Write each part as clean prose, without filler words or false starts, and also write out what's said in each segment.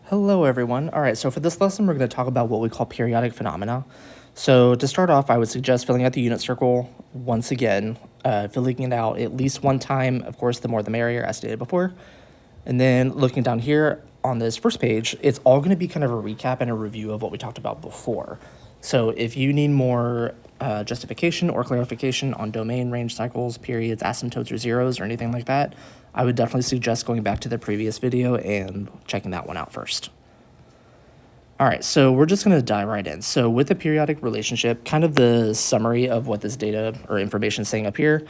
Hello everyone. All right, so for this lesson, we're going to talk about what we call periodic phenomena. So to start off, I would suggest filling out the unit circle once again, filling it out at least one time. Of course, the more the merrier, as stated before. And then looking down here on this first page, it's all going to be kind of a recap and a review of what we talked about before. So if you need more justification or clarification on domain, range, cycles, periods, asymptotes, or zeros, or anything like that, I would definitely suggest going back to the previous video and checking that one out first. All right, so we're just going to dive right in. So with the periodic relationship, kind of the summary of what this data or information is saying up here,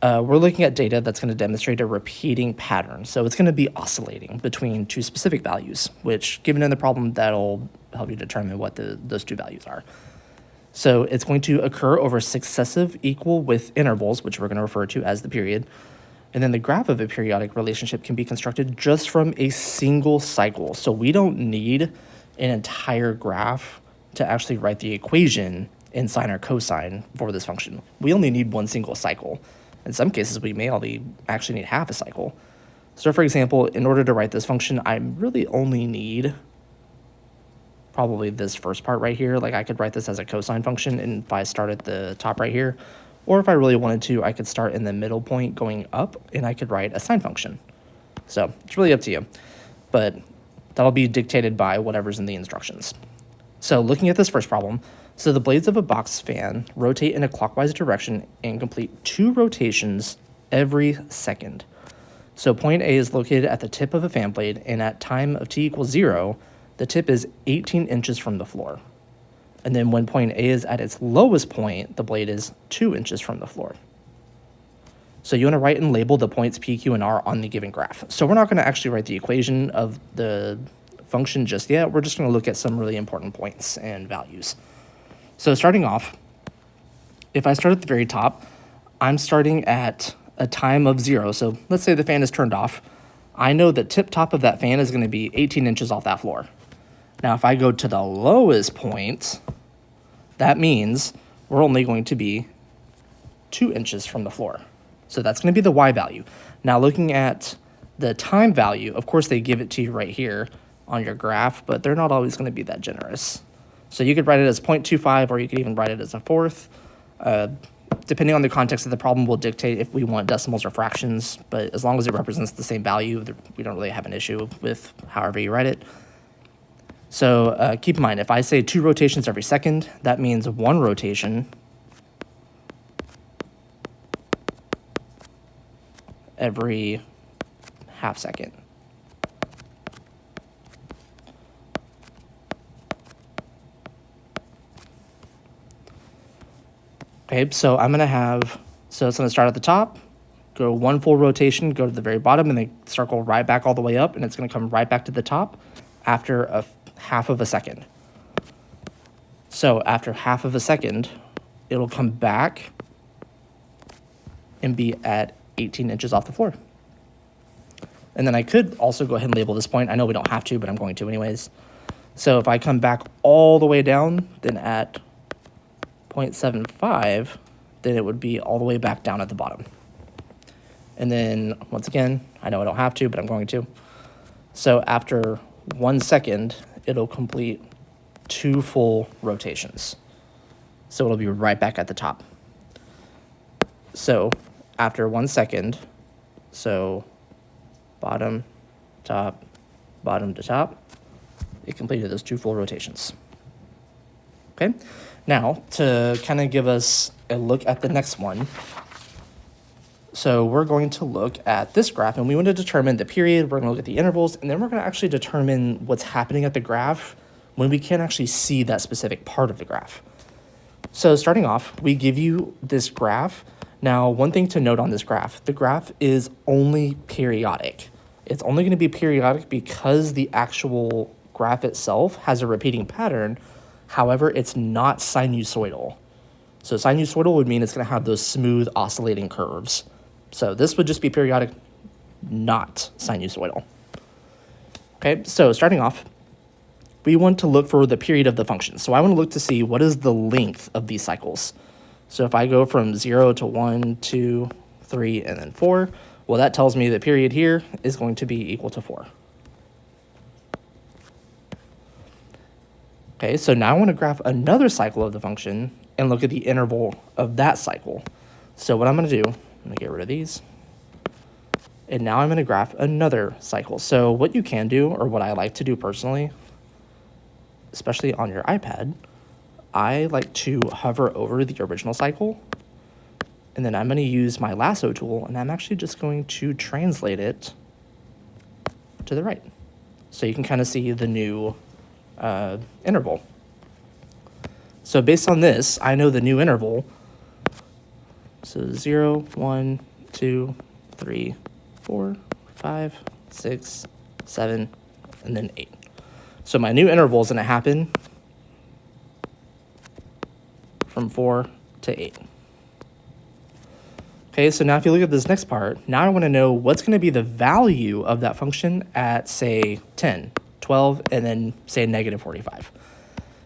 we're looking at data that's going to demonstrate a repeating pattern. So it's going to be oscillating between two specific values, which, given in the problem, that'll help you determine what those two values are. So it's going to occur over successive equal width intervals, which we're going to refer to as the period. And then the graph of a periodic relationship can be constructed just from a single cycle. So we don't need an entire graph to actually write the equation in sine or cosine for this function. We only need one single cycle. In some cases, we may only actually need half a cycle. So for example, in order to write this function, I really only need probably this first part right here. Like I could write this as a cosine function, and if I start at the top right here, or if I really wanted to, I could start in the middle point going up, and I could write a sine function. So it's really up to you, but that'll be dictated by whatever's in the instructions. So looking at this first problem, so the blades of a box fan rotate in a clockwise direction and complete 2 rotations every second. So point A is located at the tip of a fan blade, and at time of t equals 0, the tip is 18 inches from the floor. And then when point A is at its lowest point, the blade is 2 inches from the floor. So you want to write and label the points P, Q, and R on the given graph. So we're not going to actually write the equation of the function just yet. We're just going to look at some really important points and values. So starting off, if I start at the very top, I'm starting at a time of 0. So let's say the fan is turned off. I know the tip top of that fan is going to be 18 inches off that floor. Now, if I go to the lowest point, that means we're only going to be 2 inches from the floor. So that's going to be the y value. Now, looking at the time value, of course, they give it to you right here on your graph, but they're not always going to be that generous. So you could write it as 0.25, or you could even write it as a fourth. Depending on the context of the problem, will dictate if we want decimals or fractions, but as long as it represents the same value, we don't really have an issue with however you write it. So keep in mind, if I say 2 rotations every second, that means 1 rotation every half second. Okay, so I'm going to have, so it's going to start at the top, go 1 full rotation, go to the very bottom, and then circle right back all the way up, and it's going to come right back to the top after a half of a second. So after half of a second, it'll come back and be at 18 inches off the floor. And then I could also go ahead and label this point. I know we don't have to, but I'm going to anyways. So if I come back all the way down, then at 0.75, then it would be all the way back down at the bottom. And then once again, I know I don't have to, but I'm going to. So after 1 second, it'll complete 2 full rotations. So it'll be right back at the top. So after 1 second, so bottom to top, it completed those 2 full rotations. Okay, now to kind of give us a look at the next one, so we're going to look at this graph, and we want to determine the period, we're going to look at the intervals, and then we're going to actually determine what's happening at the graph when we can't actually see that specific part of the graph. So starting off, we give you this graph. Now, one thing to note on this graph, the graph is only periodic. It's only going to be periodic because the actual graph itself has a repeating pattern. However, it's not sinusoidal. So sinusoidal would mean it's going to have those smooth oscillating curves. So this would just be periodic, not sinusoidal. Okay, so starting off, we want to look for the period of the function. So I want to look to see what is the length of these cycles. So if I go from 0 to 1, 2, 3, and then 4, well, that tells me the period here is going to be equal to 4. Okay, so now I want to graph another cycle of the function and look at the interval of that cycle. So what I'm going to do, I'm going to get rid of these. And now I'm going to graph another cycle. So what you can do, or what I like to do personally, especially on your iPad, I like to hover over the original cycle, and then I'm going to use my lasso tool, and I'm actually just going to translate it to the right. So you can kind of see the new interval. So based on this, I know the new interval. So 0, 1, 2, 3, 4, 5, 6, 7, and then 8. So my new interval is going to happen from 4 to 8. Okay, so now if you look at this next part, now I want to know what's going to be the value of that function at, say, 10, 12, and then, say, negative 45.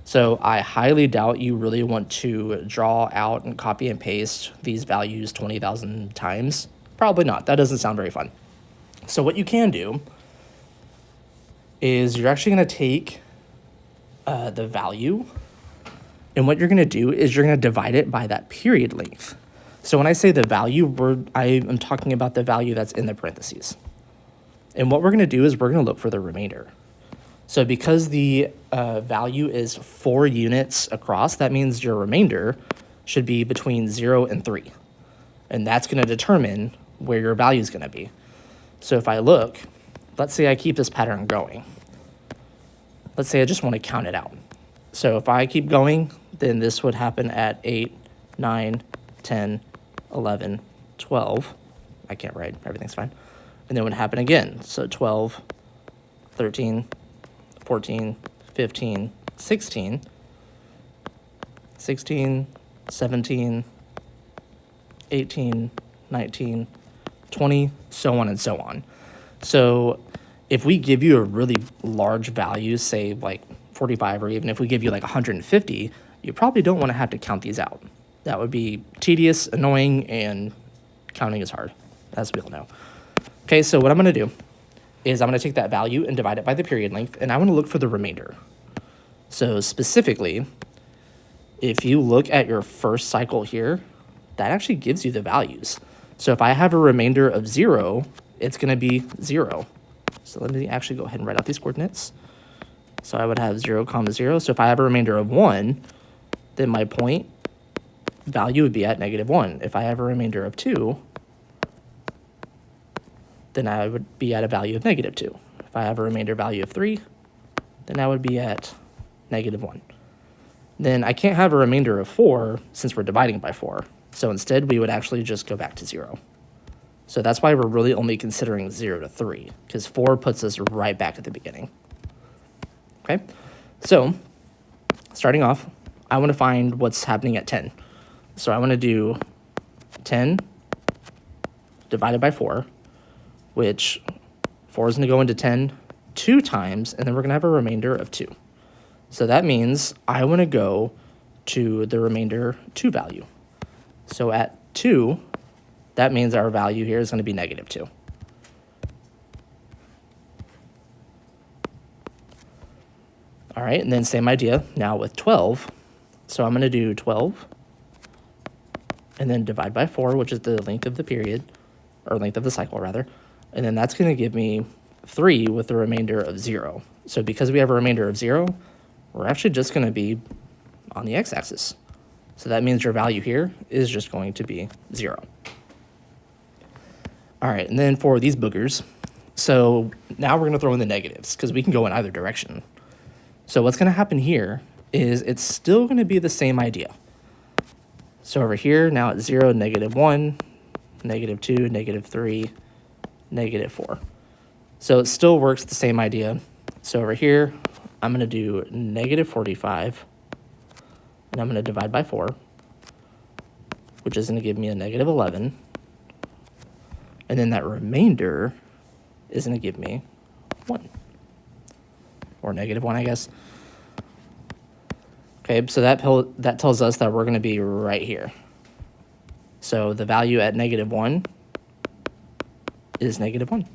So I highly doubt you really want to draw out and copy and paste these values 20,000 times. Probably not. That doesn't sound very fun. So what you can do is you're actually going to take the value, and what you're going to do is you're going to divide it by that period length. So when I say the value, I am talking about the value that's in the parentheses. And what we're going to do is we're going to look for the remainder. So because the value is 4 units across, that means your remainder should be between 0 and 3. And that's going to determine where your value is going to be. So if I look, let's say I keep this pattern going. Let's say I just want to count it out. So if I keep going, then this would happen at 8, 9, 10, 11, 12. I can't write, everything's fine. And then it would happen again. So 12, 13, 14, 15, 16, 16, 17, 18, 19, 20, so on and so on. So if we give you a really large value, say like 45, or even if we give you like 150, you probably don't want to have to count these out. That would be tedious, annoying, and counting is hard, as we all know. Okay, so what I'm going to do is I'm going to take that value and divide it by the period length, and I want to look for the remainder. So specifically, if you look at your first cycle here, that actually gives you the values. So if I have a remainder of 0, it's going to be 0. So let me actually go ahead and write out these coordinates. So I would have 0, 0. So if I have a remainder of 1, then my point value would be at -1. If I have a remainder of 2, then I would be at a value of -2. If I have a remainder value of 3, then I would be at -1. Then I can't have a remainder of 4 since we're dividing by 4. So instead, we would actually just go back to 0. So that's why we're really only considering 0 to 3, because 4 puts us right back at the beginning. Okay, so starting off, I want to find what's happening at 10. So I want to do 10 divided by 4, which 4 is going to go into 10 2 times, and then we're going to have a remainder of 2. So that means I want to go to the remainder 2 value. So at 2, that means our value here is going to be -2. All right, and then same idea now with 12. So I'm going to do 12 and then divide by 4, which is the length of the period, or length of the cycle rather. And then that's going to give me 3 with the remainder of 0. So because we have a remainder of 0, we're actually just going to be on the x-axis. So that means your value here is just going to be 0. All right, and then for these boogers, so now we're going to throw in the negatives because we can go in either direction. So what's going to happen here is it's still going to be the same idea. So over here, now it's 0, -1, -2, -3, -4. So it still works the same idea. So over here, I'm going to do -45, and I'm going to divide by 4, which is going to give me a -11. And then that remainder is going to give me 1. Or -1, I guess. Okay, so that tells us that we're going to be right here. So the value at -1 is -1.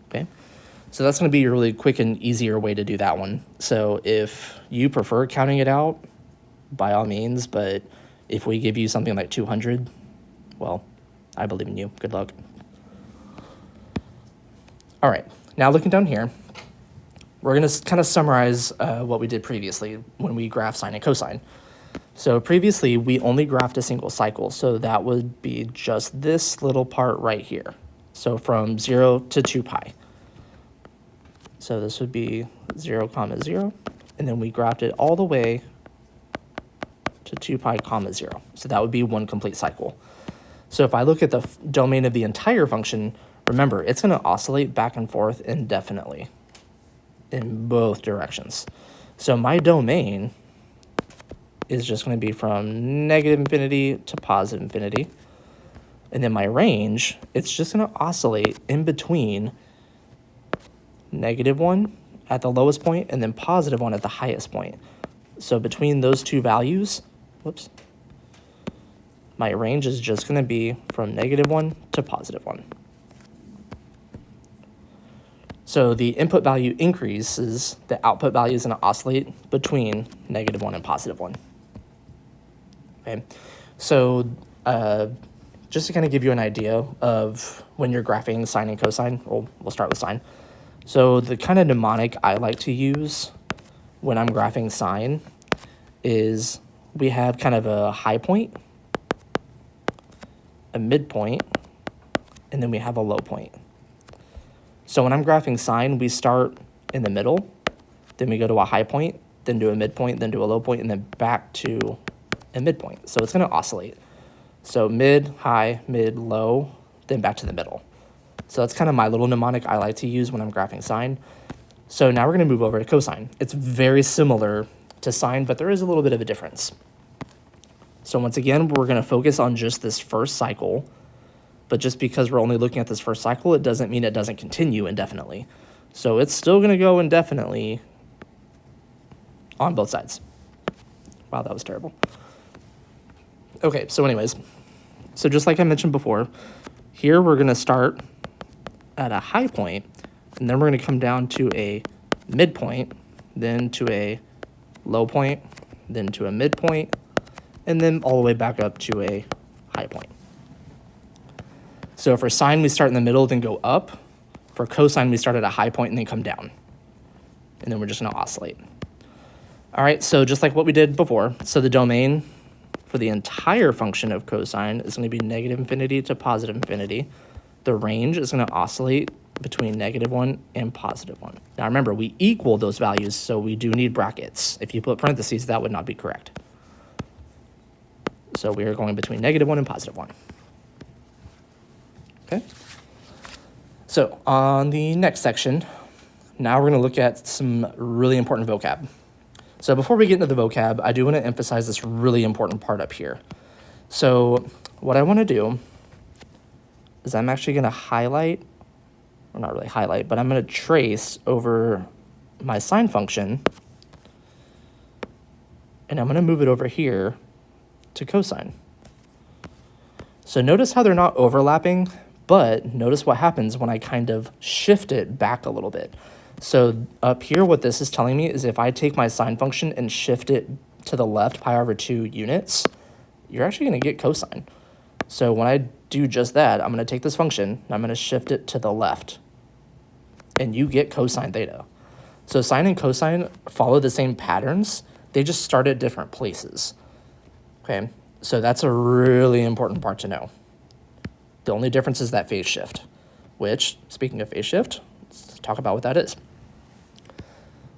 Okay, So that's going to be a really quick and easier way to do that one. So if you prefer counting it out, by all means, but if we give you something like 200, well, I believe in you. Good luck. All right, now looking down here, we're going to kind of summarize what we did previously when we graphed sine and cosine. So previously, we only graphed a single cycle, so that would be just this little part right here. So from 0 to 2 pi. So this would be 0, 0, and then we graphed it all the way to 2 pi, 0. So that would be one complete cycle. So if I look at the domain of the entire function, remember, it's going to oscillate back and forth indefinitely in both directions. So my domain is just going to be from negative infinity to positive infinity. And then my range, it's just going to oscillate in between -1 at the lowest point and then +1 at the highest point. So between those two values, my range is just going to be from -1 to +1. So the input value increases, the output value is going to oscillate between -1 and +1. Okay, so just to kind of give you an idea of when you're graphing sine and cosine, we'll start with sine. So the kind of mnemonic I like to use when I'm graphing sine is we have kind of a high point, a midpoint, and then we have a low point. So when I'm graphing sine, we start in the middle, then we go to a high point, then to a midpoint, then to a low point, and then back to a midpoint. So it's going to oscillate. So mid, high, mid, low, then back to the middle. So that's kind of my little mnemonic I like to use when I'm graphing sine. So now we're going to move over to cosine. It's very similar to sine, but there is a little bit of a difference. So once again, we're going to focus on just this first cycle, but just because we're only looking at this first cycle, it doesn't mean it doesn't continue indefinitely. So it's still going to go indefinitely on both sides. Wow, that was terrible. Okay, so anyways, so just like I mentioned before, here we're going to start at a high point, and then we're going to come down to a midpoint, then to a low point, then to a midpoint, and then all the way back up to a high point. So for sine, we start in the middle, then go up. For cosine, we start at a high point and then come down. And then we're just going to oscillate. All right, so just like what we did before, so the domain for the entire function of cosine is going to be negative infinity to positive infinity. The range is going to oscillate between -1 and +1. Now remember, we equal those values, so we do need brackets. If you put parentheses, that would not be correct. So we are going between -1 and +1. Okay? So on the next section, now we're going to look at some really important vocab. So before we get into the vocab, I do want to emphasize this really important part up here. So what I want to do is I'm actually going to highlight, or not really highlight, but I'm going to trace over my sine function, and I'm going to move it over here to cosine. So notice how they're not overlapping, but notice what happens when I kind of shift it back a little bit. So up here, what this is telling me is if I take my sine function and shift it to the left pi/2 units, you're actually going to get cosine. So when I do just that, I'm going to take this function, and I'm going to shift it to the left, and you get cosine theta. So sine and cosine follow the same patterns. They just start at different places. Okay, so that's a really important part to know. The only difference is that phase shift, which, speaking of phase shift, let's talk about what that is.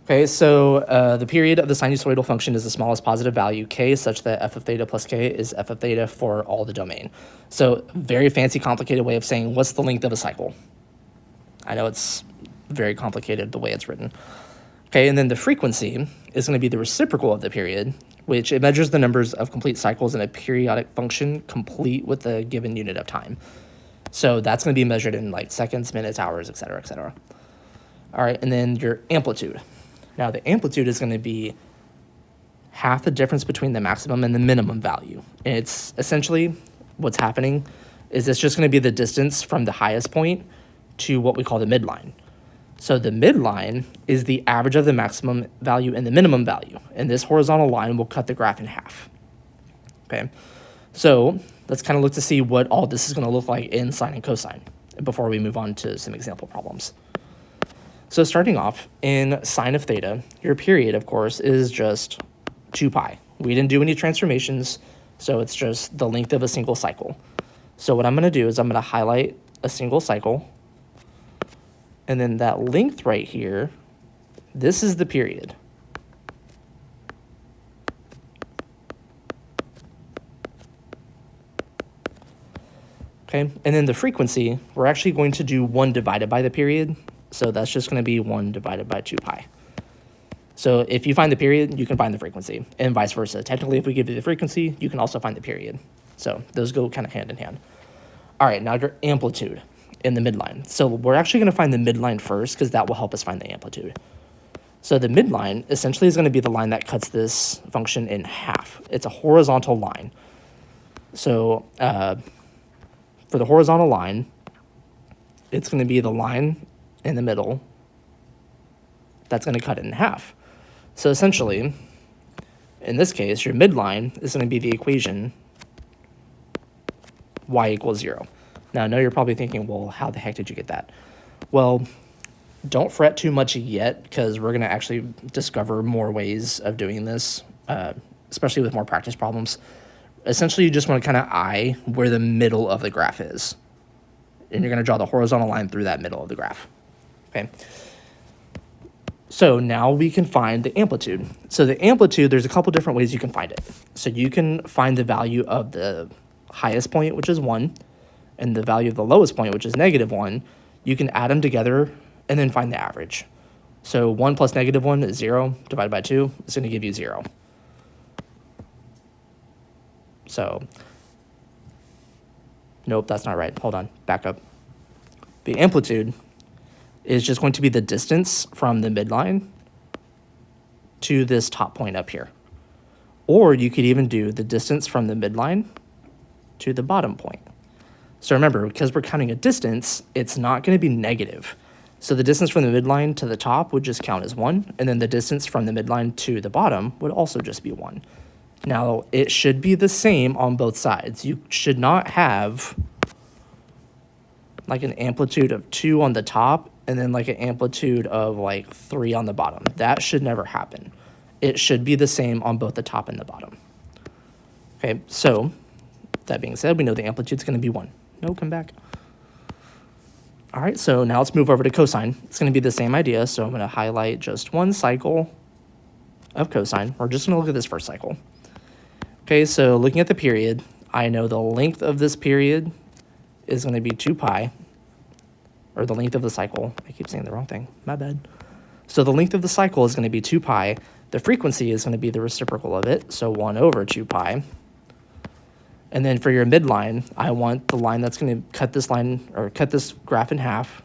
Okay, so the period of the sinusoidal function is the smallest positive value, k, such that f of theta plus k is f of theta for all the domain. So very fancy, complicated way of saying what's the length of a cycle. I know it's very complicated the way it's written. Okay, and then the frequency is going to be the reciprocal of the period, which it measures the numbers of complete cycles in a periodic function complete with a given unit of time. So that's going to be measured in like seconds, minutes, hours, et cetera, et cetera. All right, and then your amplitude. Now the amplitude is going to be half the difference between the maximum and the minimum value. And it's essentially what's happening is it's just going to be the distance from the highest point to what we call the midline. So the midline is the average of the maximum value and the minimum value, and this horizontal line will cut the graph in half. Okay, so let's kind of look to see what all this is going to look like in sine and cosine before we move on to some example problems. So starting off, in sine of theta, your period, of course, is just 2 pi. We didn't do any transformations, so it's just the length of a single cycle. So what I'm going to do is I'm going to highlight a single cycle, and then that length right here, this is the period. Okay, and then the frequency, we're actually going to do 1 divided by the period, so that's just going to be 1 divided by 2 pi. So if you find the period, you can find the frequency, and vice versa. Technically, if we give you the frequency, you can also find the period. So those go kind of hand in hand. All right, now your amplitude in the midline. So we're actually going to find the midline first because that will help us find the amplitude. So the midline essentially is going to be the line that cuts this function in half. It's a horizontal line. So for the horizontal line, it's going to be the line in the middle that's going to cut it in half. So essentially, in this case, your midline is going to be the equation y equals 0. Now, I know you're probably thinking, well, how the heck did you get that? Well, don't fret too much yet, because we're going to actually discover more ways of doing this, especially with more practice problems. Essentially, you just want to kind of eye where the middle of the graph is. And you're going to draw the horizontal line through that middle of the graph. Okay. So now we can find the amplitude. So the amplitude, there's a couple different ways you can find it. So you can find the value of the highest point, which is 1, and the value of the lowest point, which is -1. You can add them together and then find the average. So 1 plus -1 is 0, divided by 2 is going to give you 0. So, nope, that's not right. Hold on, back up. The amplitude is just going to be the distance from the midline to this top point up here. Or you could even do the distance from the midline to the bottom point. So remember, because we're counting a distance, it's not going to be negative. So the distance from the midline to the top would just count as 1, and then the distance from the midline to the bottom would also just be 1. Now, it should be the same on both sides. You should not have like an amplitude of 2 on the top and then like an amplitude of like 3 on the bottom. That should never happen. It should be the same on both the top and the bottom. Okay, so that being said, we know the amplitude is going to be 1. No, come back. All right, so now let's move over to cosine. It's going to be the same idea, so I'm going to highlight just one cycle of cosine. We're just going to look at this first cycle. Okay, so looking at the period, I know the length of this period is going to be 2 pi, or the length of the cycle. I keep saying the wrong thing. My bad. So the length of the cycle is going to be 2 pi. The frequency is going to be the reciprocal of it, so 1 over 2 pi. And then for your midline, I want the line that's going to cut this line, or cut this graph in half.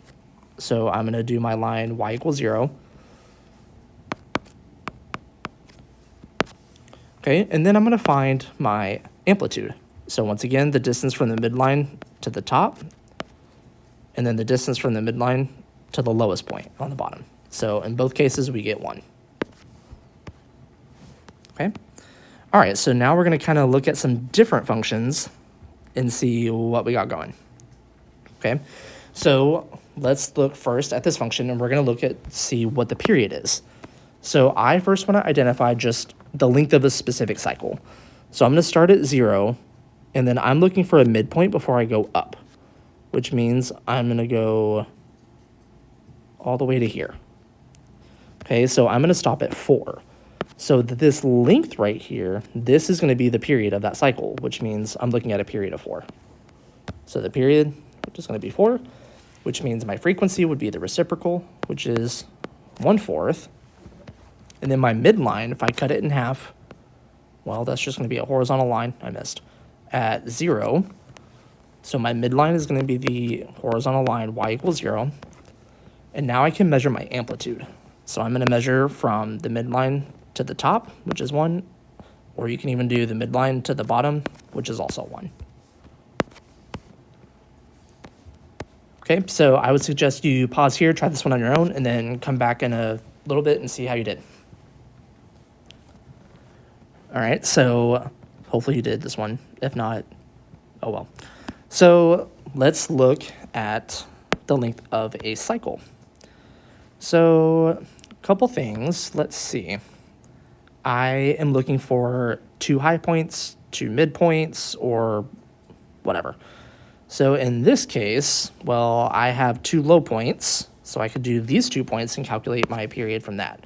So I'm going to do my line y equals 0. Okay, and then I'm going to find my amplitude. So once again, the distance from the midline to the top, and then the distance from the midline to the lowest point on the bottom. So in both cases, we get 1. Okay. All right, so now we're going to kind of look at some different functions and see what we got going. Okay, so let's look first at this function, and we're going to look at see what the period is. So I first want to identify just the length of a specific cycle. So I'm going to start at 0, and then I'm looking for a midpoint before I go up, which means I'm going to go all the way to here. Okay, so I'm going to stop at 4. So this length right here, this is going to be the period of that cycle, which means I'm looking at a period of 4. So the period, which is going to be 4, which means my frequency would be the reciprocal, which is 1/4. And then my midline, if I cut it in half, well, that's just going to be a horizontal line, I missed, at 0. So my midline is going to be the horizontal line, y equals 0. And now I can measure my amplitude. So I'm going to measure from the midline to the top, which is 1, or you can even do the midline to the bottom, which is also 1. Okay, so I would suggest you pause here, try this one on your own, and then come back in a little bit and see how you did. All right, so hopefully you did this one. If not, oh well. So let's look at the length of a cycle. So a couple things, let's see. I am looking for 2 high points, 2 midpoints, or whatever. So in this case, well, I have 2 low points, so I could do these 2 points and calculate my period from that.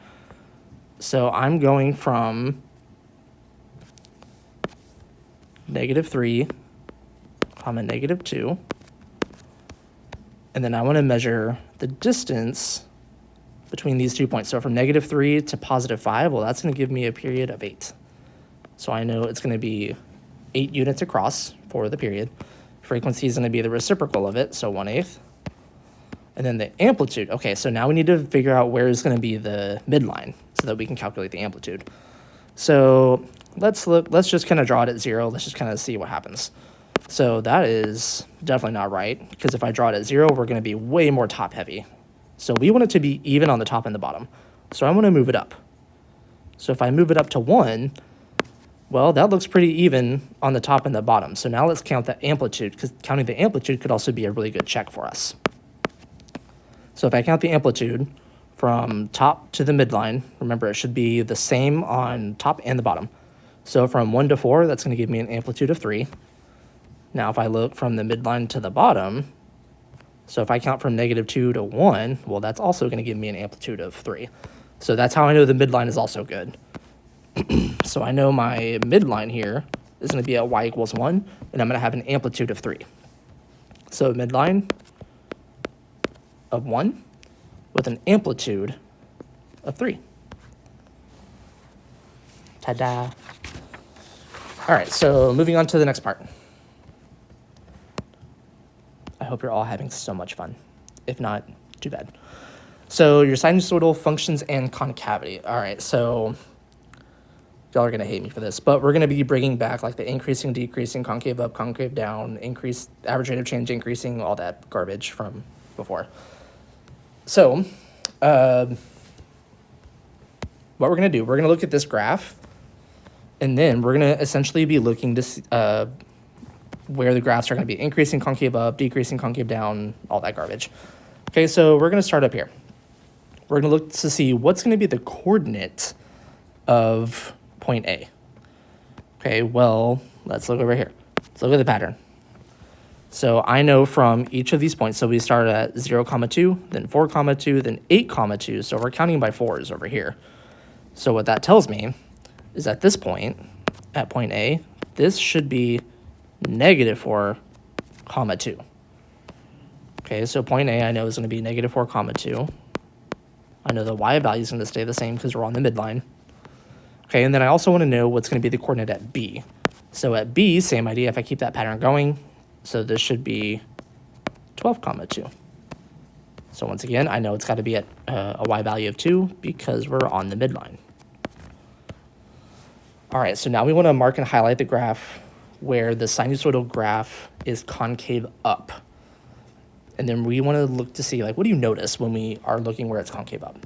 So I'm going from -3, -2, and then I want to measure the distance between these 2 points. So from -3 to +5, well, that's going to give me a period of 8. So I know it's going to be 8 units across for the period. Frequency is going to be the reciprocal of it, so 1/8. And then the amplitude. Okay, so now we need to figure out where is going to be the midline so that we can calculate the amplitude. So let's just kind of draw it at 0. Let's just kind of see what happens. So that is definitely not right, because if I draw it at 0, we're going to be way more top heavy. So we want it to be even on the top and the bottom. So I want to move it up. So if I move it up to 1, well, that looks pretty even on the top and the bottom. So now let's count the amplitude, because counting the amplitude could also be a really good check for us. So if I count the amplitude from top to the midline, remember it should be the same on top and the bottom. So from 1 to 4, that's going to give me an amplitude of 3. Now if I look from the midline to the bottom, so if I count from -2 to 1, well, that's also going to give me an amplitude of 3. So that's how I know the midline is also good. So I know my midline here is going to be at y = 1, and I'm going to have an amplitude of 3. So midline of 1 with an amplitude of 3. Ta-da. All right, so moving on to the next part. I hope you're all having so much fun. If not, too bad. So your sinusoidal functions and concavity. All right, so y'all are going to hate me for this, but we're going to be bringing back like the increasing, decreasing, concave up, concave down, increase, average rate of change increasing, all that garbage from before. So what we're going to do, we're going to look at this graph, and then we're going to essentially be looking to where the graphs are going to be increasing, concave up, decreasing, concave down, all that garbage. Okay, so we're going to start up here. We're going to look to see what's going to be the coordinate of point A. Okay, well, let's look over here. Let's look at the pattern. So I know from each of these points, so we start at 0, 2, then 4, 2, then 8, 2. So we're counting by 4s over here. So what that tells me is at this point, at point A, this should be -4, 2. Okay, so point A I know is going to be -4, 2. I know the y value is going to stay the same because we're on the midline. Okay, and then I also want to know what's going to be the coordinate at B. So at B, same idea, if I keep that pattern going, so this should be 12, 2. So once again, I know it's got to be at a y value of 2 because we're on the midline. All right, so now we want to mark and highlight the graph where the sinusoidal graph is concave up. And then we want to look to see, like, what do you notice when we are looking where it's concave up?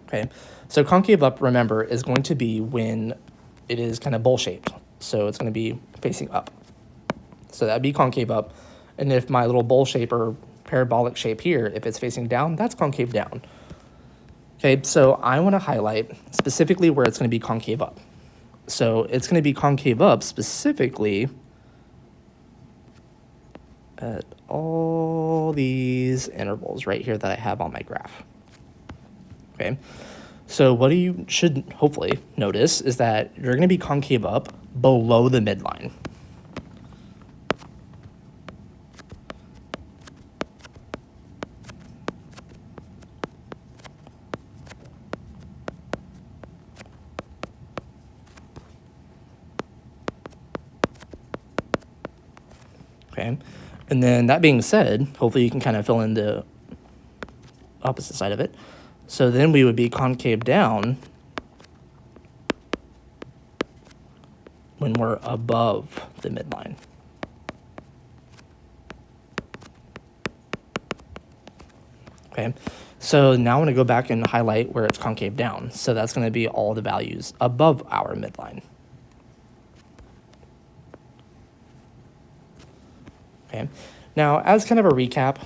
Okay, so concave up, remember, is going to be when it is kind of bowl-shaped. So it's going to be facing up. So that'd be concave up. And if my little bowl shape or parabolic shape here, if it's facing down, that's concave down. Okay, so I want to highlight specifically where it's going to be concave up. So it's going to be concave up specifically at all these intervals right here that I have on my graph. Okay, so what you should hopefully notice is that you're going to be concave up below the midline. Okay, and then that being said, hopefully you can kind of fill in the opposite side of it. So then we would be concave down when we're above the midline. Okay, so now I'm going to go back and highlight where it's concave down. So that's going to be all the values above our midline. Okay, now as kind of a recap,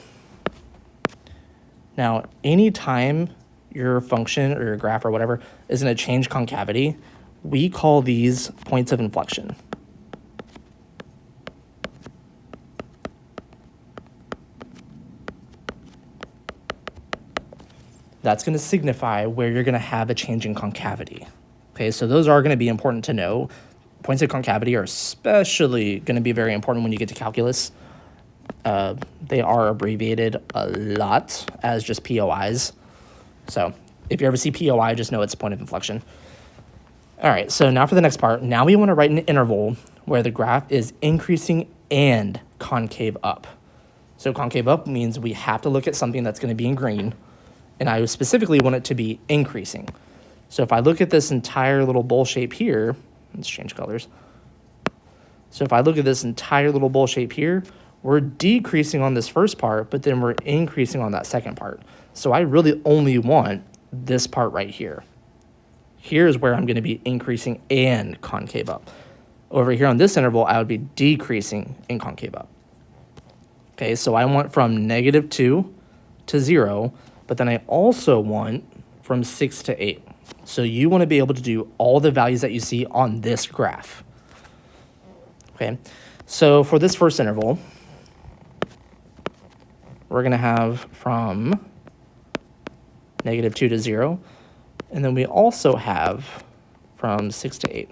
now anytime your function or your graph or whatever is going to change concavity, we call these points of inflection. That's going to signify where you're going to have a change in concavity. Okay, so those are going to be important to know. Points of concavity are especially going to be very important when you get to calculus. They are abbreviated a lot as just POIs. So if you ever see POI, just know it's a point of inflection. All right, so now for the next part. Now we want to write an interval where the graph is increasing and concave up. So concave up means we have to look at something that's going to be in green, and I specifically want it to be increasing. So if I look at this entire little bowl shape here, let's change colors. So if I look at this entire little bowl shape here, we're decreasing on this first part, but then we're increasing on that second part. So I really only want this part right here. Here's where I'm going to be increasing and concave up. Over here on this interval, I would be decreasing and concave up. Okay, so I want from -2 to 0, but then I also want from 6 to 8. So you want to be able to do all the values that you see on this graph. Okay, so for this first interval, we're going to have from -2 to 0, and then we also have from 6 to 8.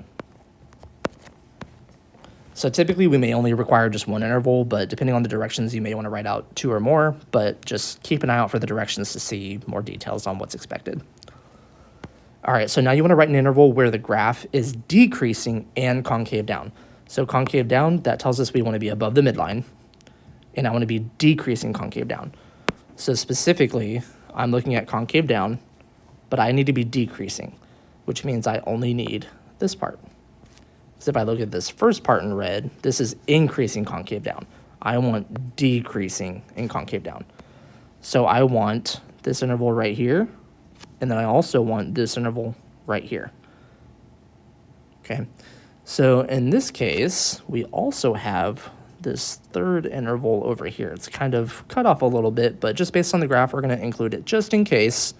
So typically we may only require just one interval, but depending on the directions, you may want to write out 2 or more, but just keep an eye out for the directions to see more details on what's expected. All right, so now you want to write an interval where the graph is decreasing and concave down. So concave down, that tells us we want to be above the midline, and I want to be decreasing concave down. So specifically, I'm looking at concave down, but I need to be decreasing, which means I only need this part. So if I look at this first part in red, this is increasing concave down. I want decreasing in concave down. So I want this interval right here, and then I also want this interval right here. Okay, so in this case, we also have this third interval over here. It's kind of cut off a little bit, but just based on the graph, we're going to include it just in case.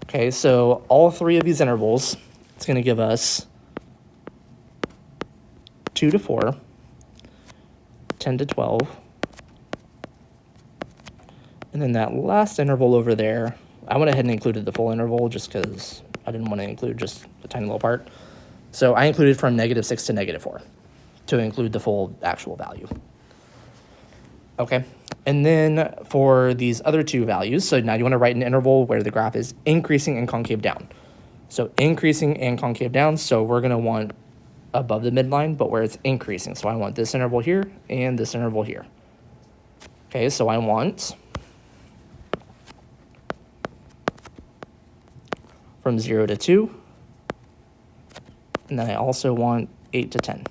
Okay, so all 3 of these intervals, it's going to give us 2 to 4, 10 to 12, and then that last interval over there, I went ahead and included the full interval just because I didn't want to include just a tiny little part. So I included from -6 to -4 to include the full actual value. Okay, and then for these other 2 values, so now you want to write an interval where the graph is increasing and concave down. So increasing and concave down, so we're going to want above the midline, but where it's increasing. So I want this interval here and this interval here. Okay, so I want from 0 to 2, and then I also want 8 to 10.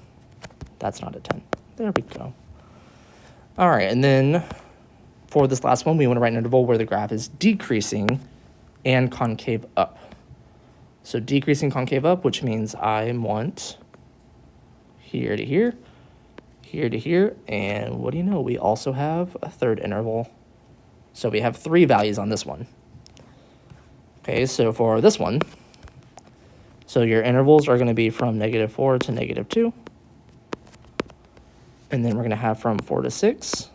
That's not a 10. There we go. All right, and then for this last one, we want to write an interval where the graph is decreasing and concave up. So decreasing concave up, which means I want here to here, here to here, and what do you know? We also have a third interval. So we have 3 values on this one. Okay, so for this one, so your intervals are going to be from -4 to -2, and then we're going to have from 4 to 6,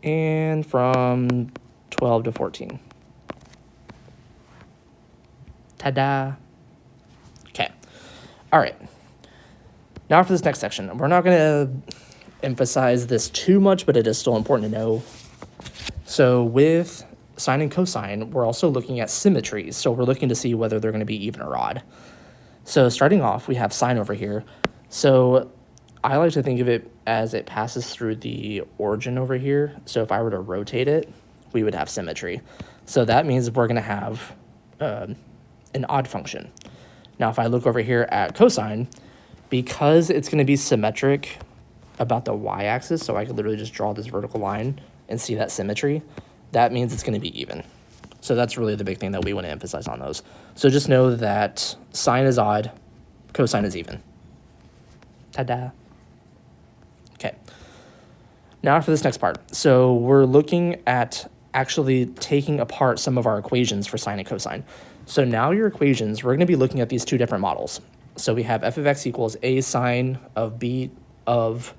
and from 12 to 14. Ta-da! Okay. All right. Now for this next section. We're not going to emphasize this too much, but it is still important to know. So with sine and cosine, we're also looking at symmetries. So we're looking to see whether they're going to be even or odd. So starting off, we have sine over here. So I like to think of it as it passes through the origin over here. So if I were to rotate it, we would have symmetry. So that means we're going to have an odd function. Now, if I look over here at cosine, because it's going to be symmetric about the y-axis, so I could literally just draw this vertical line and see that symmetry, that means it's going to be even. So that's really the big thing that we want to emphasize on those. So just know that sine is odd, cosine is even. Ta-da. Okay. Now for this next part. So we're looking at actually taking apart some of our equations for sine and cosine. So now your equations, we're going to be looking at these two different models. So we have f of x equals a sine of b of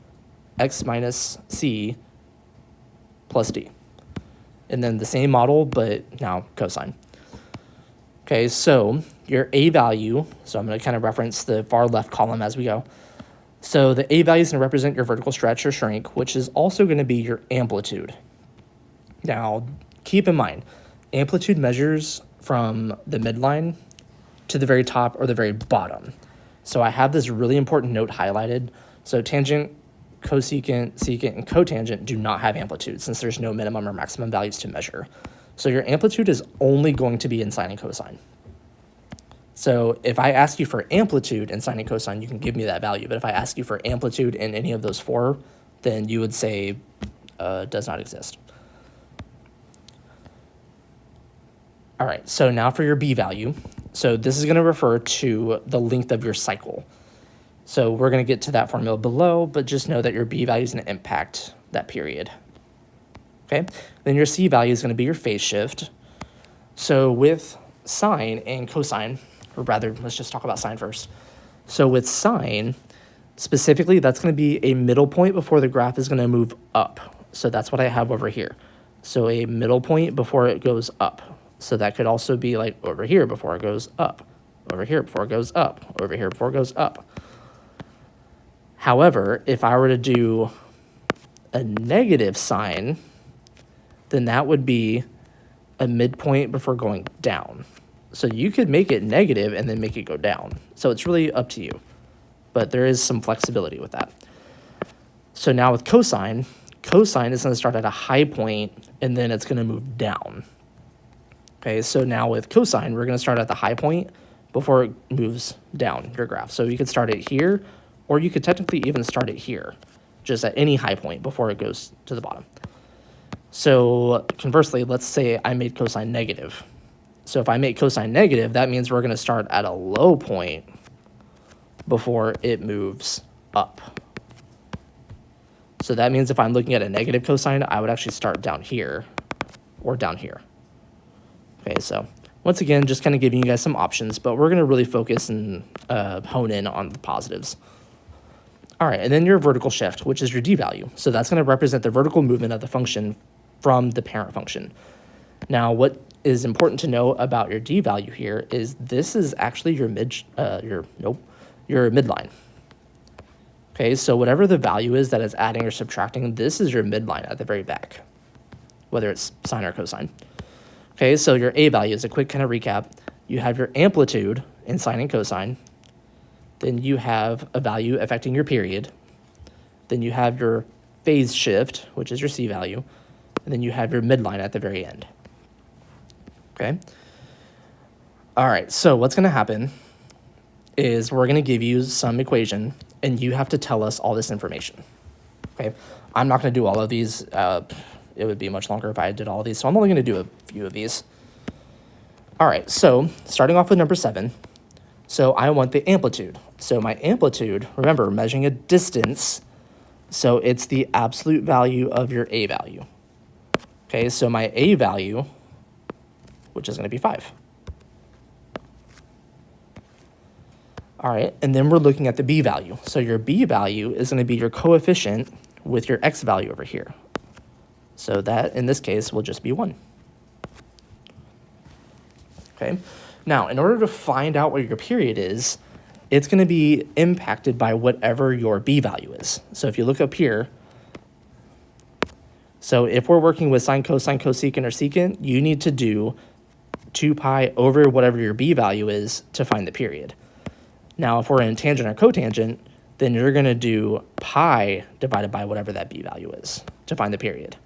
x minus c plus d. And then the same model, but now cosine. Okay, so your a value, so I'm going to kind of reference the far left column as we go. So the a value is going to represent your vertical stretch or shrink, which is also going to be your amplitude. Now, keep in mind, amplitude measures from the midline to the very top or the very bottom. So I have this really important note highlighted. So tangent, cosecant, secant, and cotangent do not have amplitude since there's no minimum or maximum values to measure. So your amplitude is only going to be in sine and cosine. So if I ask you for amplitude in sine and cosine, you can give me that value. But if I ask you for amplitude in any of those four, then you would say does not exist. All right, so now for your b value. So this is going to refer to the length of your cycle. So we're going to get to that formula below, but just know that your b value is going to impact that period. Okay, then your c value is going to be your phase shift. So with sine and cosine, or rather, let's just talk about sine first. So with sine, specifically, that's going to be a middle point before the graph is going to move up. So that's what I have over here. So a middle point before it goes up. So that could also be like over here before it goes up, over here before it goes up, over here before it goes up. However, if I were to do a negative sine, then that would be a midpoint before going down. So you could make it negative and then make it go down. So it's really up to you, but there is some flexibility with that. So now with cosine, cosine is going to start at a high point and then it's going to move down. Okay, so now with cosine, we're going to start at the high point before it moves down your graph. So you could start it here, or you could technically even start it here, just at any high point before it goes to the bottom. So conversely, let's say I made cosine negative. So if I make cosine negative, that means we're going to start at a low point before it moves up. So that means if I'm looking at a negative cosine, I would actually start down here or down here. Okay, so once again, just kind of giving you guys some options, but we're going to really focus and hone in on the positives. All right, and then your vertical shift, which is your d value. So that's going to represent the vertical movement of the function from the parent function. Now, what is important to know about your d value here is this is actually your midline. Okay, so whatever the value is that is adding or subtracting, this is your midline at the very back, whether it's sine or cosine. Okay, so your a value is a quick kind of recap. You have your amplitude in sine and cosine. Then you have a value affecting your period. Then you have your phase shift, which is your c value. And then you have your midline at the very end. Okay? All right, so what's going to happen is we're going to give you some equation, and you have to tell us all this information. Okay? I'm not going to do all of these. It would be much longer if I did all of these, so I'm only going to do a few of these. All right, so starting off with number 7. So I want the amplitude. So my amplitude, remember, measuring a distance, so it's the absolute value of your a value. Okay, so my a value, which is going to be 5. All right, and then we're looking at the b value. So your b value is going to be your coefficient with your x value over here. So that, in this case, will just be 1. Okay. Now, in order to find out what your period is, it's going to be impacted by whatever your b value is. So if you look up here, so if we're working with sine, cosine, cosecant, or secant, you need to do 2 pi over whatever your b value is to find the period. Now, if we're in tangent or cotangent, then you're going to do pi divided by whatever that b value is to find the period.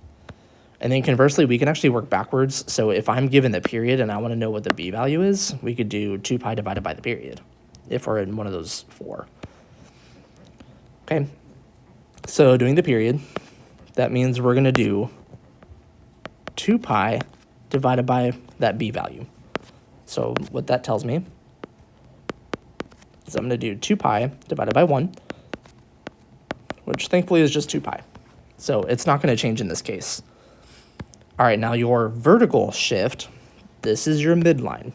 And then conversely, we can actually work backwards. So if I'm given the period and I want to know what the b value is, we could do 2 pi divided by the period if we're in one of those 4. Okay. So doing the period, that means we're going to do 2 pi divided by that b value. So what that tells me is I'm going to do 2 pi divided by 1, which thankfully is just 2 pi. So it's not going to change in this case. All right, now your vertical shift, this is your midline.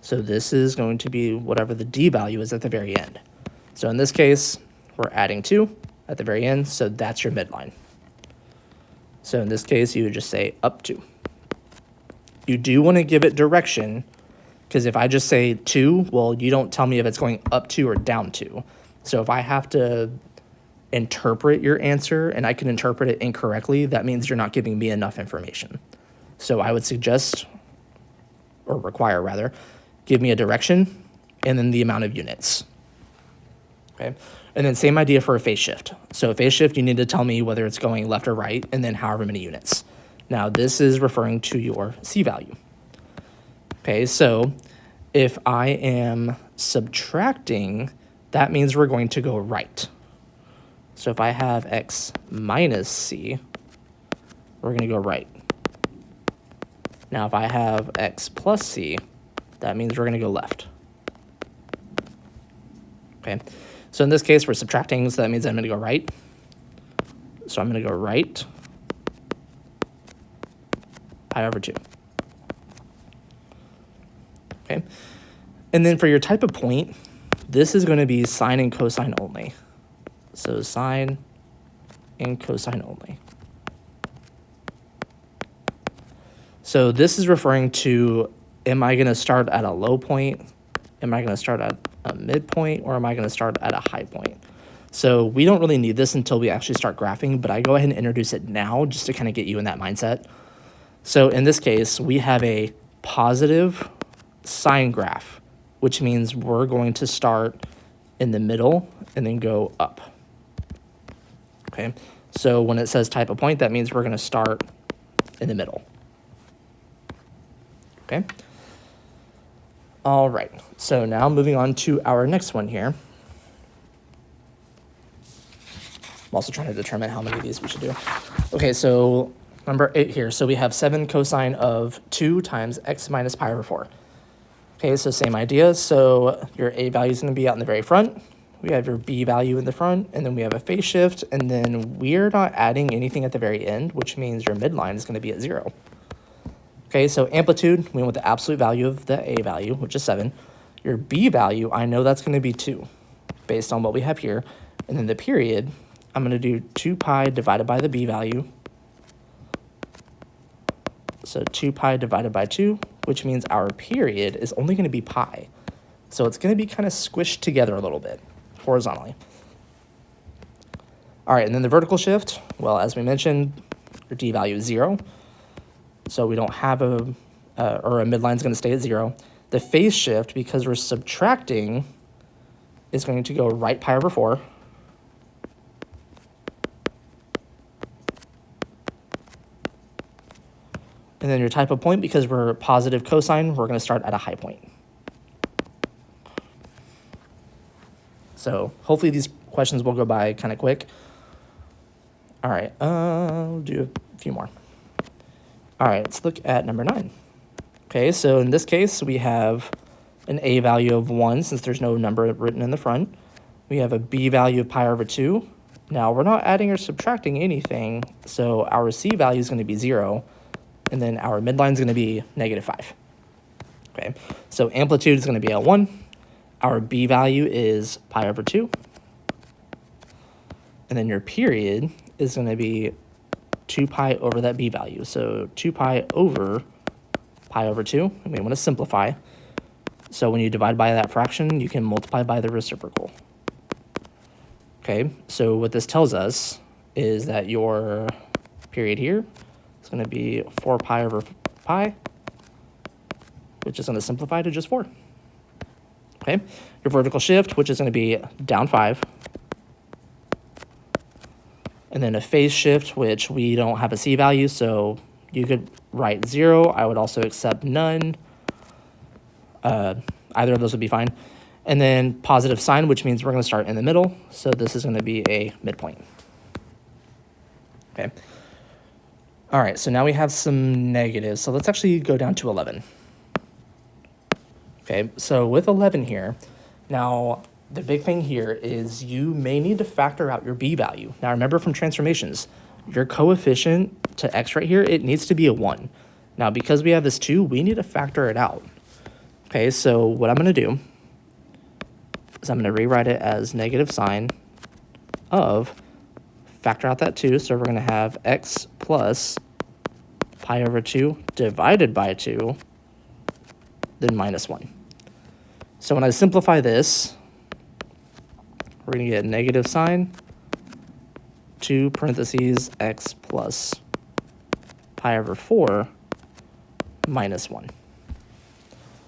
So this is going to be whatever the d value is at the very end. So in this case, we're adding 2 at the very end, so that's your midline. So in this case, you would just say up to. You do want to give it direction, because if I just say 2, well, you don't tell me if it's going up to or down to. So if I have to interpret your answer and I can interpret it incorrectly, that means you're not giving me enough information. So I would suggest, or require rather, give me a direction and then the amount of units. Okay, and then same idea for a phase shift. So a phase shift, you need to tell me whether it's going left or right and then however many units. Now this is referring to your C value. Okay, so if I am subtracting, that means we're going to go right. So if I have x minus c, we're going to go right. Now if I have x plus c, that means we're going to go left. Okay, so in this case, we're subtracting, so that means I'm going to go right. So I'm going to go right pi over 2. Okay, and then for your type of point, this is going to be sine and cosine only. So sine and cosine only. So this is referring to, am I going to start at a low point? Am I going to start at a midpoint? Or am I going to start at a high point? So we don't really need this until we actually start graphing, but I go ahead and introduce it now just to kind of get you in that mindset. So in this case, we have a positive sine graph, which means we're going to start in the middle and then go up. Okay, so when it says type of point, that means we're going to start in the middle. Okay. All right, so now moving on to our next one here. I'm also trying to determine how many of these we should do. Okay, so number 8 here. So we have 7 cosine of 2 times x minus pi over 4. Okay, so same idea. So your a value is going to be out in the very front. We have your b value in the front, and then we have a phase shift, and then we're not adding anything at the very end, which means your midline is going to be at 0. Okay, so amplitude, we want the absolute value of the a value, which is 7. Your b value, I know that's going to be 2, based on what we have here. And then the period, I'm going to do 2 pi divided by the b value. So 2 pi divided by 2, which means our period is only going to be pi. So it's going to be kind of squished together a little bit, horizontally. All right, and then the vertical shift, well, as we mentioned, your d value is 0. So we don't have a midline is going to stay at 0. The phase shift, because we're subtracting, is going to go right pi over 4. And then your type of point, because we're positive cosine, we're going to start at a high point. So hopefully these questions will go by kind of quick. All right, I'll do a few more. All right, let's look at number 9. Okay, so in this case, we have an a value of 1 since there's no number written in the front. We have a b value of pi over 2. Now, we're not adding or subtracting anything, so our c value is going to be 0, and then our midline is going to be -5. Okay, so amplitude is going to be at 1. Our b value is pi over 2. And then your period is going to be 2 pi over that b value. So 2 pi over pi over 2. We want to simplify. So when you divide by that fraction, you can multiply by the reciprocal. Okay, so what this tells us is that your period here is going to be 4 pi over pi, which is going to simplify to just 4. Okay, your vertical shift, which is going to be down 5. And then a phase shift, which we don't have a c value, so you could write 0. I would also accept none. Either of those would be fine. And then positive sine, which means we're going to start in the middle. So this is going to be a midpoint. Okay. All right, so now we have some negatives. So let's actually go down to 11. Okay, so with 11 here, now the big thing here is you may need to factor out your b value. Now remember from transformations, your coefficient to x right here, it needs to be a 1. Now because we have this 2, we need to factor it out. Okay, so what I'm going to do is I'm going to rewrite it as negative sine of, factor out that 2, so we're going to have x plus pi over 2 divided by 2, then minus 1. So when I simplify this, we're going to get negative sine 2 parentheses x plus pi over 4 minus 1.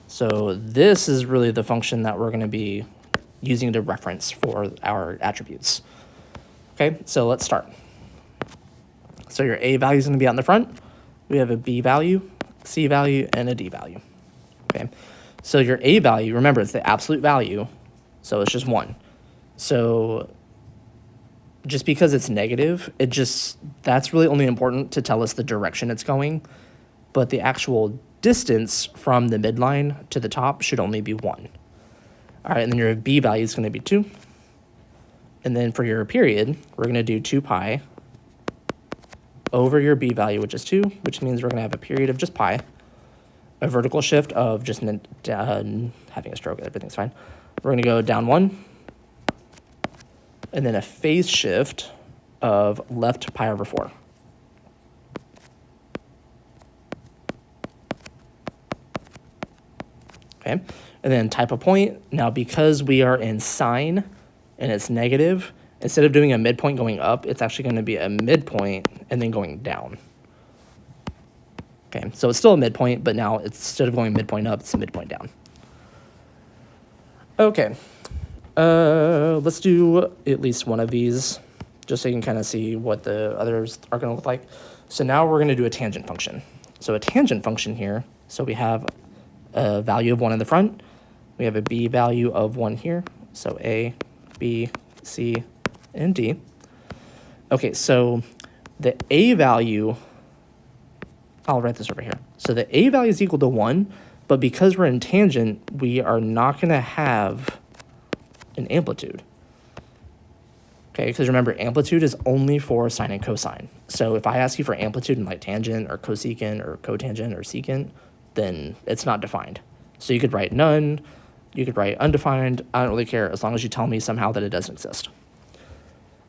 So this is really the function that we're going to be using to reference for our attributes. Okay, so let's start. So your a value is going to be out in the front. We have a b value, c value, and a d value. Okay, so your a value, remember, it's the absolute value, so it's just 1. So just because it's negative, that's really only important to tell us the direction it's going, but the actual distance from the midline to the top should only be 1. All right, and then your b value is going to be 2. And then for your period, we're going to do 2 pi over your b value, which is 2, which means we're going to have a period of just pi, a vertical shift of just having a stroke, everything's fine. We're going to go down 1, and then a phase shift of left pi over 4. Okay, and then type of point. Now, because we are in sine and it's negative, instead of doing a midpoint going up, it's actually going to be a midpoint and then going down. Okay, so it's still a midpoint, but now instead of going midpoint up, it's a midpoint down. Okay, let's do at least one of these, just so you can kind of see what the others are going to look like. So now we're going to do a tangent function. So a tangent function here, so we have a value of 1 in the front. We have a b value of 1 here. So a, b, c, and d. Okay, so the a value, I'll write this over here. So the a value is equal to 1, but because we're in tangent, we are not going to have an amplitude. Okay, because remember, amplitude is only for sine and cosine. So if I ask you for amplitude in like tangent or cosecant or cotangent or secant, then it's not defined. So you could write none, you could write undefined, I don't really care, as long as you tell me somehow that it doesn't exist.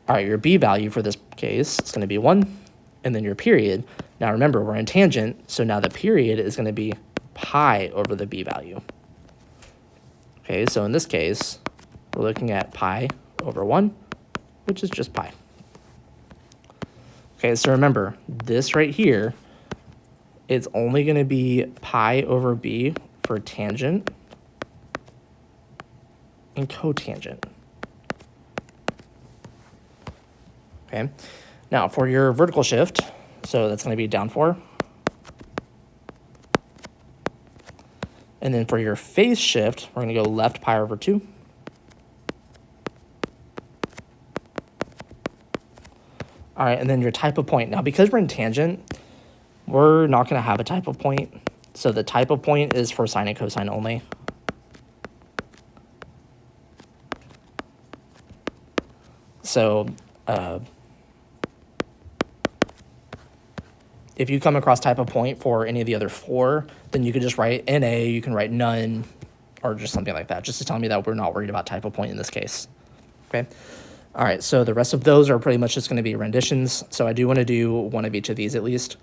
All right, your b value for this case is going to be 1, and then your period. Now remember, we're in tangent, so now the period is going to be pi over the b value. Okay, so in this case, we're looking at pi over 1, which is just pi. Okay, so remember, this right here, it's only going to be pi over b for tangent and cotangent. Okay, now for your vertical shift, so that's going to be down 4. And then for your phase shift, we're going to go left pi over 2. All right, and then your type of point. Now, because we're in tangent, we're not going to have a type of point. So the type of point is for sine and cosine only. So if you come across type of point for any of the other 4, then you could just write NA, you can write none, or just something like that, just to tell me that we're not worried about type of point in this case. Okay. All right, so the rest of those are pretty much just going to be renditions. So I do want to do one of each of these at least.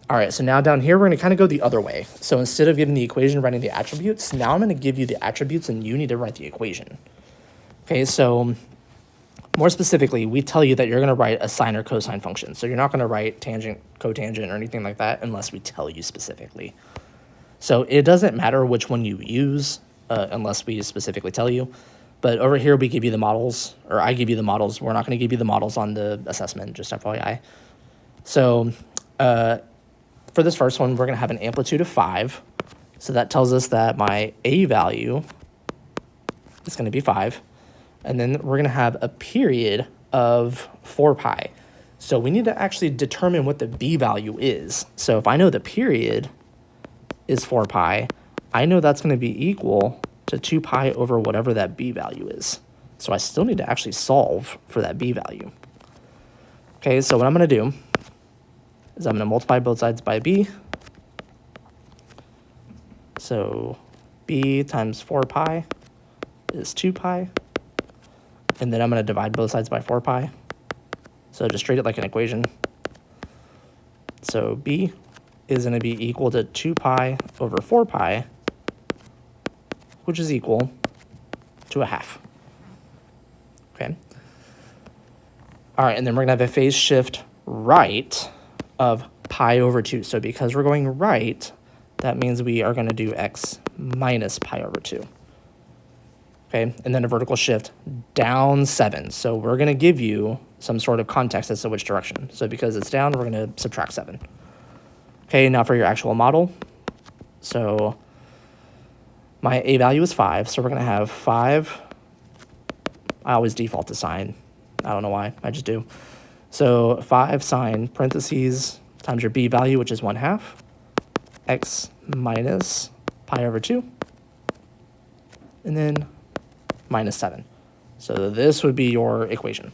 All right, so now down here, we're going to kind of go the other way. So instead of giving the equation, writing the attributes, now I'm going to give you the attributes and you need to write the equation. Okay, so more specifically, we tell you that you're going to write a sine or cosine function. So you're not going to write tangent, cotangent, or anything like that unless we tell you specifically. So it doesn't matter which one you use unless we specifically tell you. But over here, we give you the models, or I give you the models. We're not going to give you the models on the assessment, just FYI. So for this first one, we're going to have an amplitude of 5. So that tells us that my A value is going to be 5. And then we're going to have a period of 4 pi. So we need to actually determine what the b value is. So if I know the period is 4 pi, I know that's going to be equal to 2 pi over whatever that b value is. So I still need to actually solve for that b value. Okay, so what I'm going to do is I'm going to multiply both sides by b. So b times 4 pi is 2 pi. And then I'm going to divide both sides by 4 pi. So just treat it like an equation. So b is going to be equal to 2 pi over 4 pi, which is equal to a half. Okay. All right, and then we're going to have a phase shift right of pi over 2. So because we're going right, that means we are going to do x minus pi over 2. Okay, and then a vertical shift down 7. So we're going to give you some sort of context as to which direction. So because it's down, we're going to subtract 7. Okay, now for your actual model. So my a value is 5, so we're going to have 5. I always default to sine. I don't know why, I just do. So 5 sine parentheses times your b value, which is 1/2, x minus pi over 2, and then minus 7. So this would be your equation.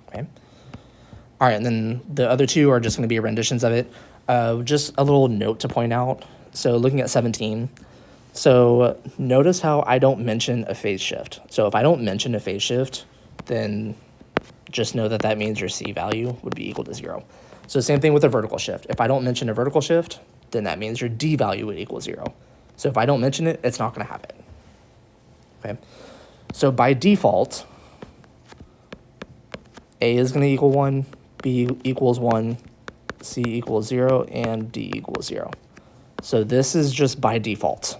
Okay. All right, and then the other two are just going to be renditions of it. Just a little note to point out. So looking at 17, so notice how I don't mention a phase shift. So if I don't mention a phase shift, then just know that that means your c value would be equal to 0. So same thing with a vertical shift. If I don't mention a vertical shift, then that means your d value would equal 0. So if I don't mention it, it's not going to have it. Okay. So by default, a is going to equal 1, b equals 1, c equals 0, and d equals 0. So this is just by default.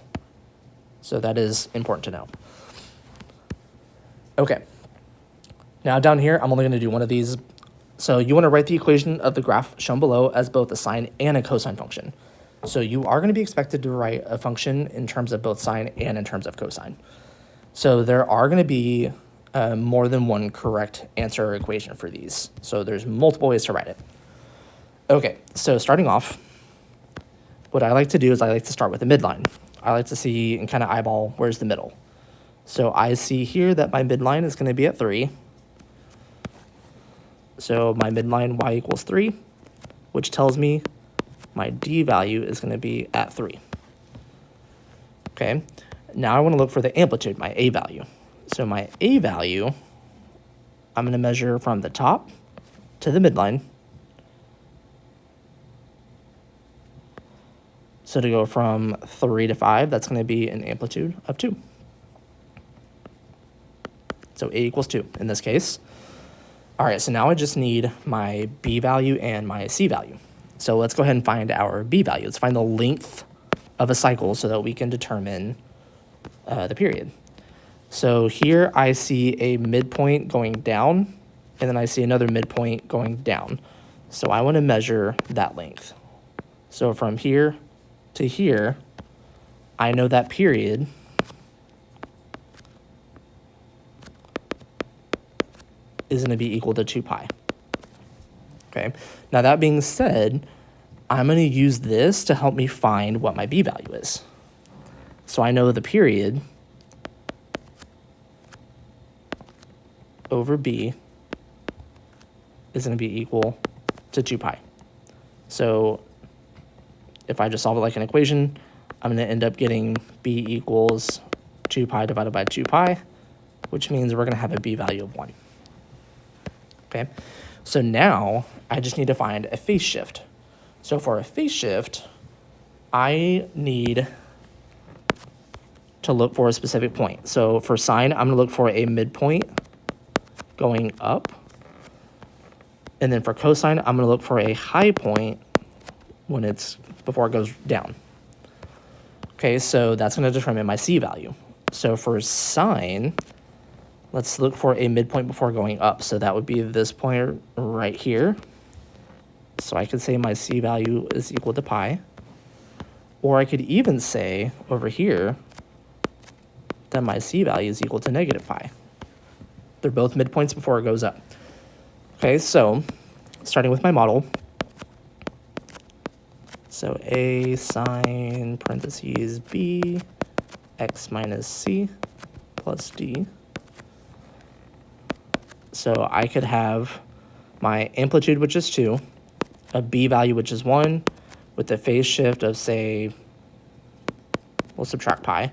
So that is important to know. Okay. Now down here, I'm only going to do one of these. So you want to write the equation of the graph shown below as both a sine and a cosine function. So you are going to be expected to write a function in terms of both sine and in terms of cosine. So there are going to be more than one correct answer or equation for these. So there's multiple ways to write it. Okay, so starting off, what I like to do is I like to start with a midline. I like to see and kind of eyeball where's the middle. So I see here that my midline is going to be at 3. So my midline y equals 3, which tells me my d value is going to be at 3. Okay, now I want to look for the amplitude, my a value. So my a value, I'm going to measure from the top to the midline. So to go from 3 to 5, that's going to be an amplitude of 2. So a equals 2 in this case. All right, so now I just need my b value and my c value. So let's go ahead and find our b value. Let's find the length of a cycle so that we can determine the period. So here I see a midpoint going down, and then I see another midpoint going down. So I want to measure that length. So from here to here, I know that period is going to be equal to 2 pi. Okay. Now that being said, I'm going to use this to help me find what my b value is. So I know the period over b is going to be equal to 2 pi. So if I just solve it like an equation, I'm going to end up getting b equals 2 pi divided by 2 pi, which means we're going to have a b value of 1. Okay, so now I just need to find a phase shift. So for a phase shift, I need to look for a specific point. So for sine, I'm going to look for a midpoint going up. And then for cosine, I'm going to look for a high point when it's before it goes down. Okay, so that's going to determine my c value. So for sine, let's look for a midpoint before going up. So that would be this point right here. So I could say my c value is equal to pi. Or I could even say over here that my c value is equal to negative pi. They're both midpoints before it goes up. Okay, so starting with my model. So a sine parentheses b x minus c plus d. So I could have my amplitude, which is 2, a b value, which is 1, with a phase shift of, say, we'll subtract pi,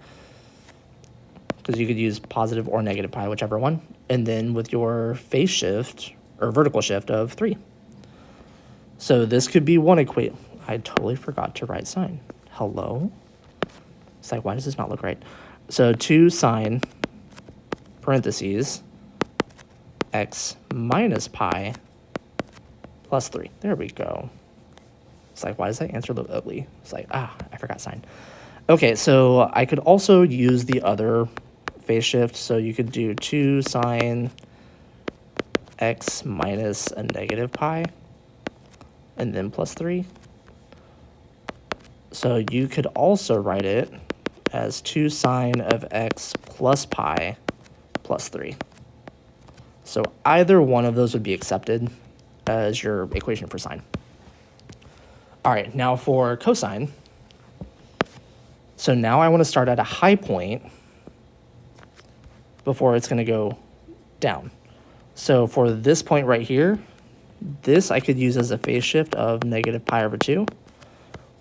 because you could use positive or negative pi, whichever one, and then with your phase shift, or vertical shift, of 3. So this could be one equation. I totally forgot to write sine. Hello? It's like, why does this not look right? So 2 sine, parentheses, x minus pi plus 3. There we go. It's like, why does that answer look ugly? It's like, I forgot sine. Okay, so I could also use the other phase shift. So you could do 2 sine x minus a negative pi and then plus 3. So you could also write it as 2 sine of x plus pi plus 3. So either one of those would be accepted as your equation for sine. All right, now for cosine. So now I want to start at a high point before it's going to go down. So for this point right here, this I could use as a phase shift of negative pi over 2.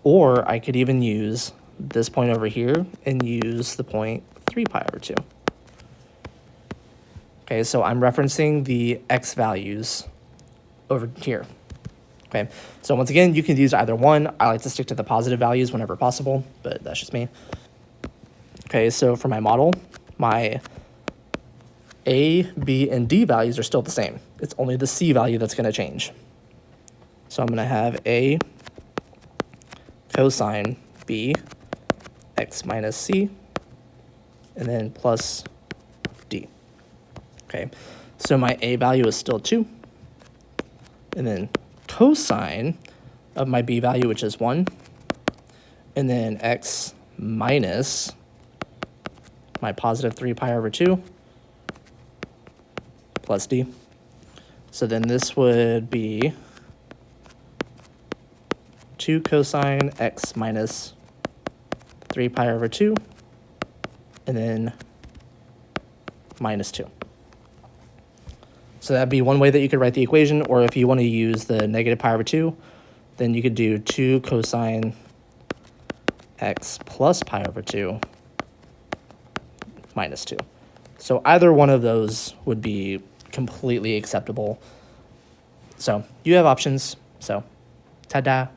Or I could even use this point over here and use the point 3 pi over 2. Okay, so I'm referencing the x values over here. Okay, so once again, you can use either one. I like to stick to the positive values whenever possible, but that's just me. Okay, so for my model, my a, b, and d values are still the same. It's only the c value that's going to change. So I'm going to have a cosine b x minus c, and then plus d. Okay, so my a value is still 2, and then cosine of my b value, which is 1, and then x minus my positive 3 pi over 2 plus d. So then this would be 2 cosine x minus 3 pi over 2, and then minus 2. So that'd be one way that you could write the equation, or if you want to use the negative pi over 2, then you could do 2 cosine x plus pi over 2 minus 2. So either one of those would be completely acceptable. So you have options. So ta-da.